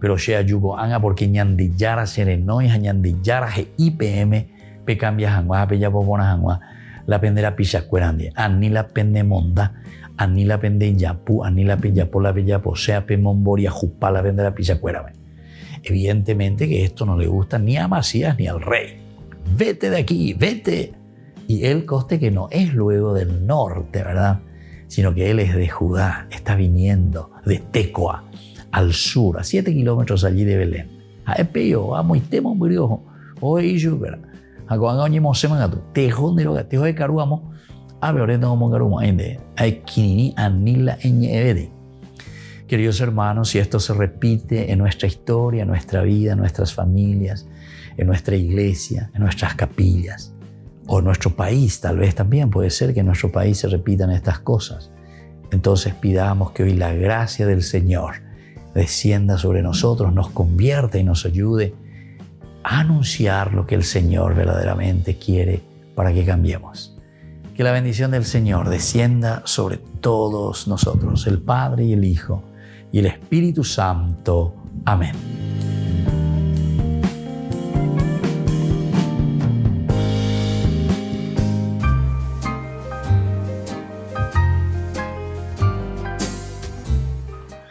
S1: Pero sea yugo anga porque ñandillara serenois, ñandillara ge IPM, pe cambia jangua, pe ya popona jangua, la pendera pichacuerandi, ani la pende monda, ani la pende yapu, ani la pe yapo, la pe yapo, sea pe momboria jupa, la pendera pichacuerame. Evidentemente que esto no le gusta ni a Amasías ni al rey. Vete de aquí, vete. Y él conste que no es luego del norte, ¿verdad? Sino que él es de Judá, está viniendo de Tecoa, al sur, a 7 kilómetros allí de Belén. A Epeyo, a Moitemo, Muriojo, o Iyubera, a Guangañi Mosemagato, Tejo de Tejo de Caruamo, a Beoreto como Caruamo, a Equinini, Anila, Eñevede. Queridos hermanos, si esto se repite en nuestra historia, en nuestra vida, en nuestras familias, en nuestra iglesia, en nuestras capillas, o en nuestro país, tal vez también puede ser que en nuestro país se repitan estas cosas. Entonces pidamos que hoy la gracia del Señor descienda sobre nosotros, nos convierta y nos ayude a anunciar lo que el Señor verdaderamente quiere para que cambiemos. Que la bendición del Señor descienda sobre todos nosotros, el Padre y el Hijo y el Espíritu Santo. Amén.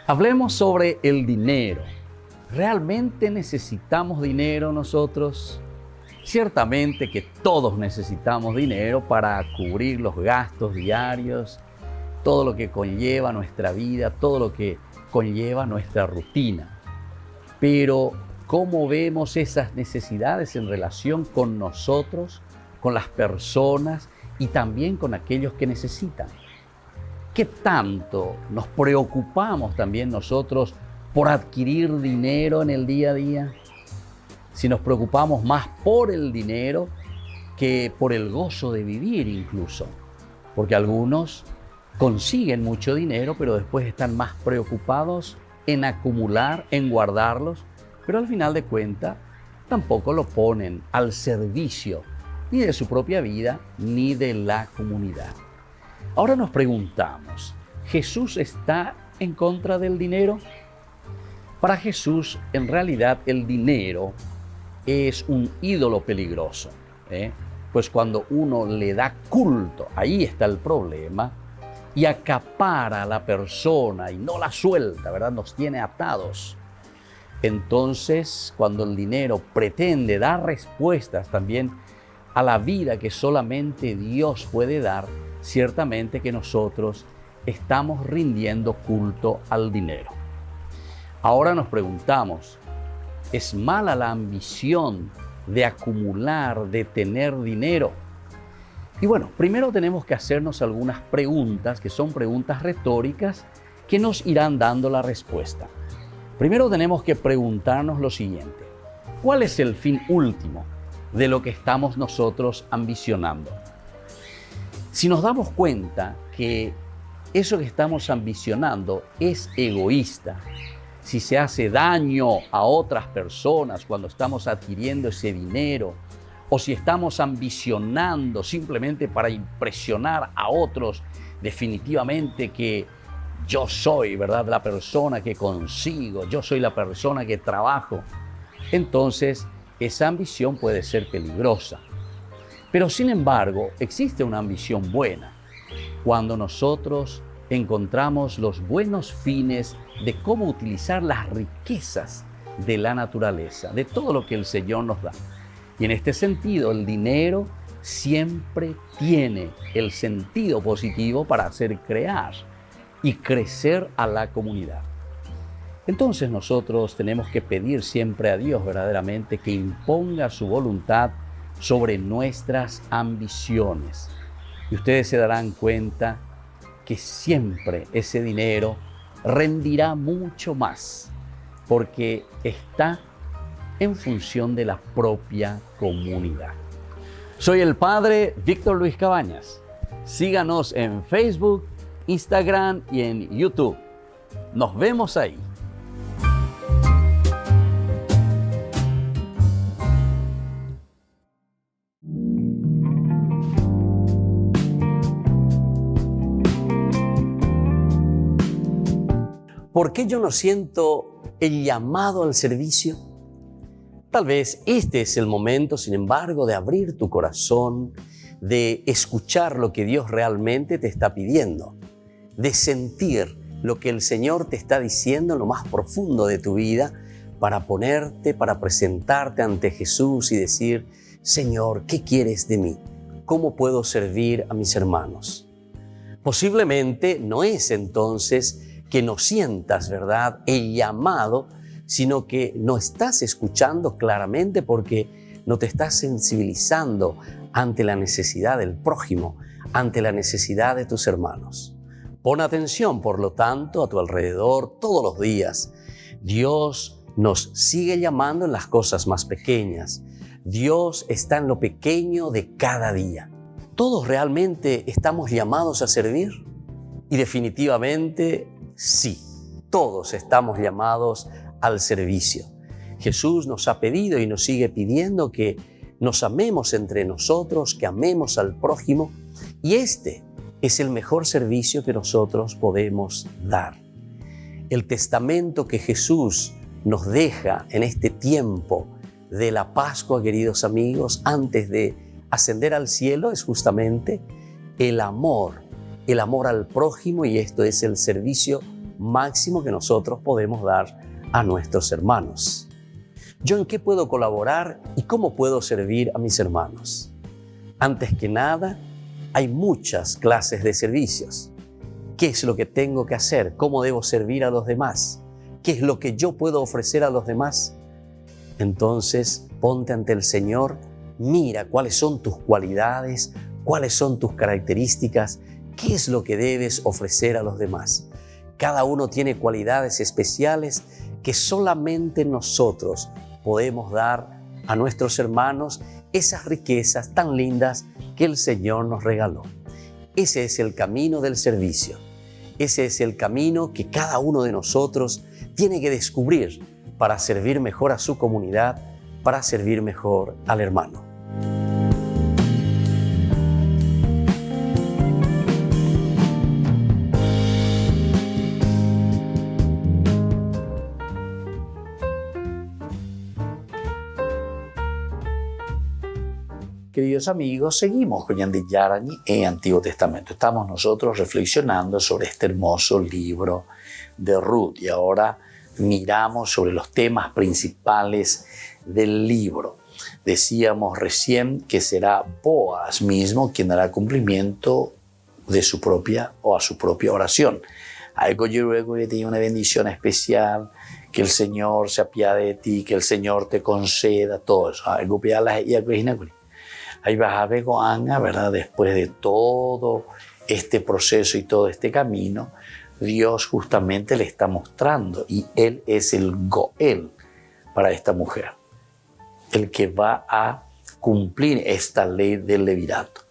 S1: Hablemos sobre el dinero. ¿Realmente necesitamos dinero nosotros? Ciertamente que todos necesitamos dinero para cubrir los gastos diarios, todo lo que conlleva nuestra vida, todo lo que conlleva nuestra rutina. Pero, ¿cómo vemos esas necesidades en relación con nosotros, con las personas y también con aquellos que necesitan? ¿Qué tanto nos preocupamos también nosotros por adquirir dinero en el día a día? Si nos preocupamos más por el dinero que por el gozo de vivir incluso. Porque algunos consiguen mucho dinero, pero después están más preocupados en acumular, en guardarlos, pero al final de cuentas tampoco lo ponen al servicio ni de su propia vida ni de la comunidad. Ahora nos preguntamos, ¿Jesús está en contra del dinero? Para Jesús, en realidad, el dinero es un ídolo peligroso, Pues cuando uno le da culto, ahí está el problema, y acapara a la persona y no la suelta, ¿verdad? Nos tiene atados. Entonces, cuando el dinero pretende dar respuestas también a la vida que solamente Dios puede dar, ciertamente que nosotros estamos rindiendo culto al dinero. Ahora nos preguntamos, ¿es mala la ambición de acumular, de tener dinero? Y bueno, primero tenemos que hacernos algunas preguntas, que son preguntas retóricas, que nos irán dando la respuesta. Primero tenemos que preguntarnos lo siguiente: ¿cuál es el fin último de lo que estamos nosotros ambicionando? Si nos damos cuenta que eso que estamos ambicionando es egoísta, si se hace daño a otras personas cuando estamos adquiriendo ese dinero, o si estamos ambicionando simplemente para impresionar a otros, definitivamente que yo soy, ¿verdad?, la persona que consigo, yo soy la persona que trabajo, entonces esa ambición puede ser peligrosa. Pero sin embargo, existe una ambición buena. Cuando nosotros encontramos los buenos fines de cómo utilizar las riquezas de la naturaleza, de todo lo que el Señor nos da. Y en este sentido, el dinero siempre tiene el sentido positivo para hacer crear y crecer a la comunidad. Entonces nosotros tenemos que pedir siempre a Dios verdaderamente que imponga su voluntad sobre nuestras ambiciones. Y ustedes se darán cuenta que siempre ese dinero rendirá mucho más, porque está en función de la propia comunidad. Soy el Padre Víctor Luis Cabañas. Síganos en Facebook, Instagram y en YouTube. Nos vemos ahí. ¿Por qué yo no siento el llamado al servicio? Tal vez este es el momento, sin embargo, de abrir tu corazón, de escuchar lo que Dios realmente te está pidiendo, de sentir lo que el Señor te está diciendo en lo más profundo de tu vida, para ponerte, para presentarte ante Jesús y decir: Señor, ¿qué quieres de mí? ¿Cómo puedo servir a mis hermanos? Posiblemente no es entonces que no sientas, ¿verdad?, el llamado, sino que no estás escuchando claramente porque no te estás sensibilizando ante la necesidad del prójimo, ante la necesidad de tus hermanos. Pon atención, por lo tanto, a tu alrededor todos los días. Dios nos sigue llamando en las cosas más pequeñas. Dios está en lo pequeño de cada día. ¿Todos realmente estamos llamados a servir? Y definitivamente sí, todos estamos llamados al servicio. Jesús nos ha pedido y nos sigue pidiendo que nos amemos entre nosotros, que amemos al prójimo, y este es el mejor servicio que nosotros podemos dar. El testamento que Jesús nos deja en este tiempo de la Pascua, queridos amigos, antes de ascender al cielo, es justamente el amor al prójimo, y esto es el servicio máximo que nosotros podemos dar a nuestros hermanos. ¿Yo en qué puedo colaborar y cómo puedo servir a mis hermanos? Antes que nada, hay muchas clases de servicios. ¿Qué es lo que tengo que hacer? ¿Cómo debo servir a los demás? ¿Qué es lo que yo puedo ofrecer a los demás? Entonces, ponte ante el Señor, mira cuáles son tus cualidades, cuáles son tus características, qué es lo que debes ofrecer a los demás. Cada uno tiene cualidades especiales que solamente nosotros podemos dar a nuestros hermanos, esas riquezas tan lindas que el Señor nos regaló. Ese es el camino del servicio. Ese es el camino que cada uno de nosotros tiene que descubrir para servir mejor a su comunidad, para servir mejor al hermano. Queridos amigos, seguimos con Ñande Yarañi en Antiguo Testamento. Estamos nosotros reflexionando sobre este hermoso libro de Ruth y ahora miramos sobre los temas principales del libro. Decíamos recién que será Boaz mismo quien dará cumplimiento de su propia oración. Algo yo luego que tiene una bendición especial, que el Señor se apiade de ti, que el Señor te conceda todo eso. Algo que ahí vas a ver con Ana, ¿verdad? Después de todo este proceso y todo este camino, Dios justamente le está mostrando y Él es el Goel para esta mujer, el que va a cumplir esta ley del levirato.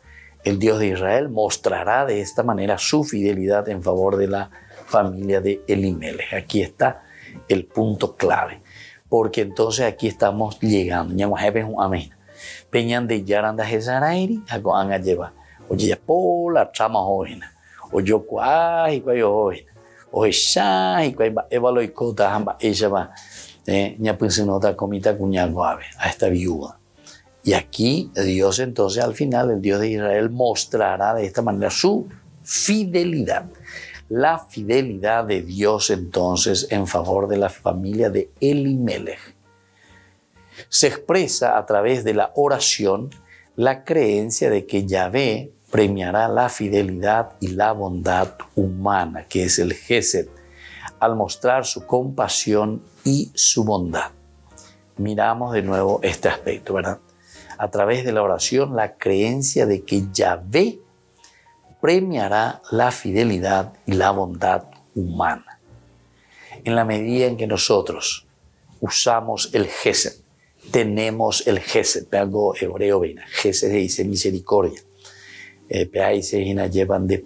S1: El Dios de Israel mostrará de esta manera su fidelidad en favor de la familia de Elimelech. Aquí está el punto clave, porque entonces aquí estamos llegando. Amén. Peñan de Yaranda Jesarairi, hago Anga lleva. Oye, ya pola trama joven. O yo cuai, joven. O esa, y cuai, evalo y cota, hamba, ella va. Ya pensé nota comita cuña guave a esta viuda. Y aquí Dios entonces al final, el Dios de Israel, mostrará de esta manera su fidelidad. La fidelidad de Dios entonces en favor de la familia de Elimelech. Se expresa a través de la oración la creencia de que Yahvé premiará la fidelidad y la bondad humana, que es el Gesed, al mostrar su compasión y su bondad. Miramos de nuevo este aspecto, ¿verdad? A través de la oración, la creencia de que Yahvé premiará la fidelidad y la bondad humana. En la medida en que nosotros usamos el Gesed, tenemos el Gesed, algo hebreo, Gesed dice misericordia. Ahí se llevan de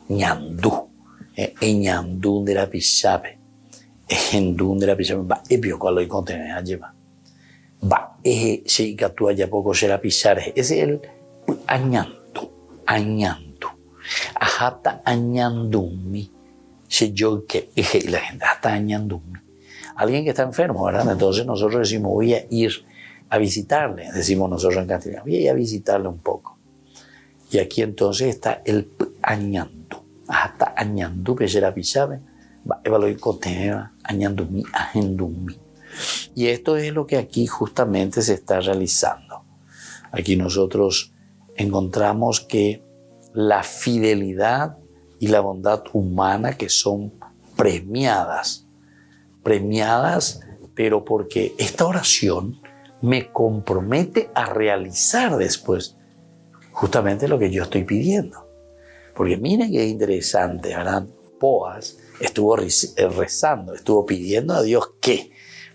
S1: ñandú, ñandú de la pisabe, ñandú de la pisabe, va ebio cuando hay contenido lleva, va se catúa ya poco será pisar, ese es el añandu, ajata añandumi, se yo que y la gente hasta añandumi. Alguien que está enfermo, ¿verdad? Entonces nosotros decimos, voy a ir a visitarle, decimos nosotros en castellano, voy a ir a visitarle un poco. Y aquí entonces está el añandu, hasta añandu, pesera pisabe, va evaluar contenido, añandumi, agendumi. Y esto es lo que aquí justamente se está realizando. Aquí nosotros encontramos que la fidelidad y la bondad humana que son premiadas, pero porque esta oración me compromete a realizar después justamente lo que yo estoy pidiendo. Porque miren qué interesante, ¿verdad? Boaz estuvo rezando, estuvo pidiendo a Dios que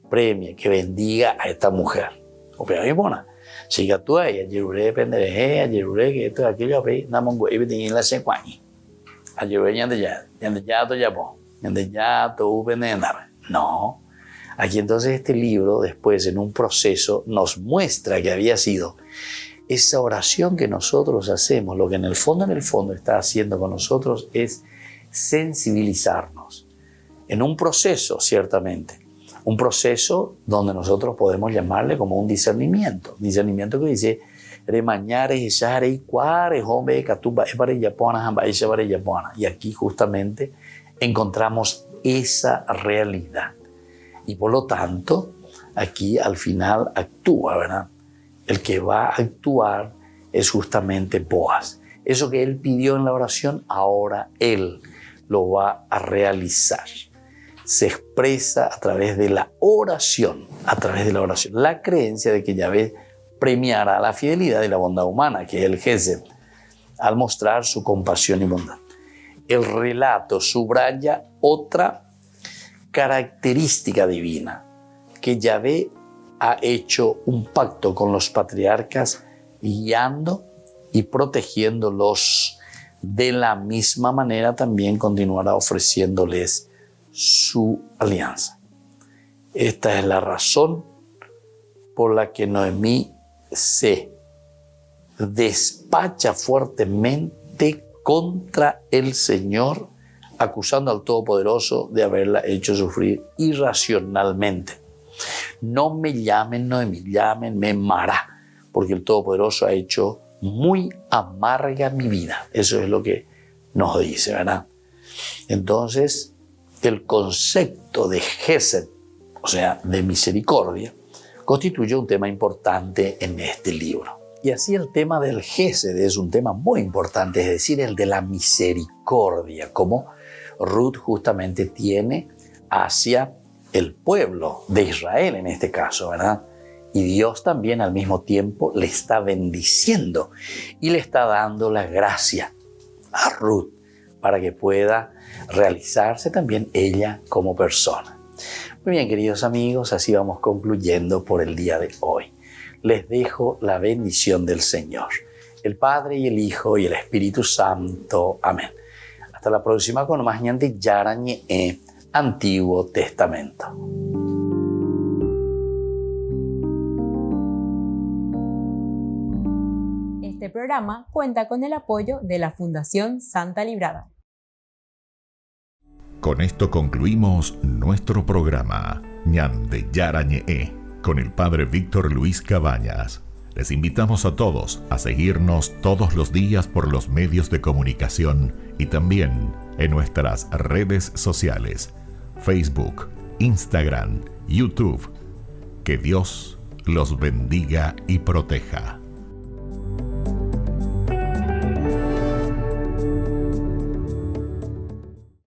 S1: premie, que bendiga a esta mujer. O sea, mi mona, si tú ella, Yeruré depende de ella, Yeruré que esto, aquello, nada más y tenía la secuaña. A Yeruré ya todo depende de nada. No. Aquí entonces este libro después en un proceso nos muestra que había sido esa oración que nosotros hacemos, lo que en el fondo está haciendo con nosotros es sensibilizarnos. En un proceso, ciertamente, un proceso donde nosotros podemos llamarle como un discernimiento que dice, y aquí justamente encontramos esa realidad. Y por lo tanto, aquí al final actúa, ¿verdad? El que va a actuar es justamente Boaz. Eso que él pidió en la oración, ahora él lo va a realizar. Se expresa a través de la oración, la creencia de que Yahvé premiará la fidelidad y la bondad humana, que es el Gesed, al mostrar su compasión y bondad. El relato subraya otra característica divina, que Yahvé ha hecho un pacto con los patriarcas, guiando y protegiéndolos. De la misma manera también continuará ofreciéndoles su alianza. Esta es la razón por la que Noemí se despacha fuertemente contra el Señor, acusando al Todopoderoso de haberla hecho sufrir irracionalmente. No me llamen Noemí, llámenme Mara, porque el Todopoderoso ha hecho muy amarga mi vida. Eso es lo que nos dice, ¿verdad? Entonces, el concepto de Gesed, o sea, de misericordia, constituye un tema importante en este libro. Y así el tema del Gesed es un tema muy importante, es decir, el de la misericordia, como Ruth justamente tiene hacia el pueblo de Israel en este caso, ¿verdad? Y Dios también al mismo tiempo le está bendiciendo y le está dando la gracia a Ruth para que pueda realizarse también ella como persona. Muy bien, queridos amigos, así vamos concluyendo por el día de hoy. Les dejo la bendición del Señor, el Padre y el Hijo y el Espíritu Santo. Amén. Hasta la próxima con más Ñande Yarañe Antiguo Testamento.
S2: Este programa cuenta con el apoyo de la Fundación Santa Librada.
S11: Con esto concluimos nuestro programa Ñande Yarañe con el Padre Víctor Luis Cabañas. Les invitamos a todos a seguirnos todos los días por los medios de comunicación y también en nuestras redes sociales, Facebook, Instagram, YouTube. Que Dios los bendiga y proteja.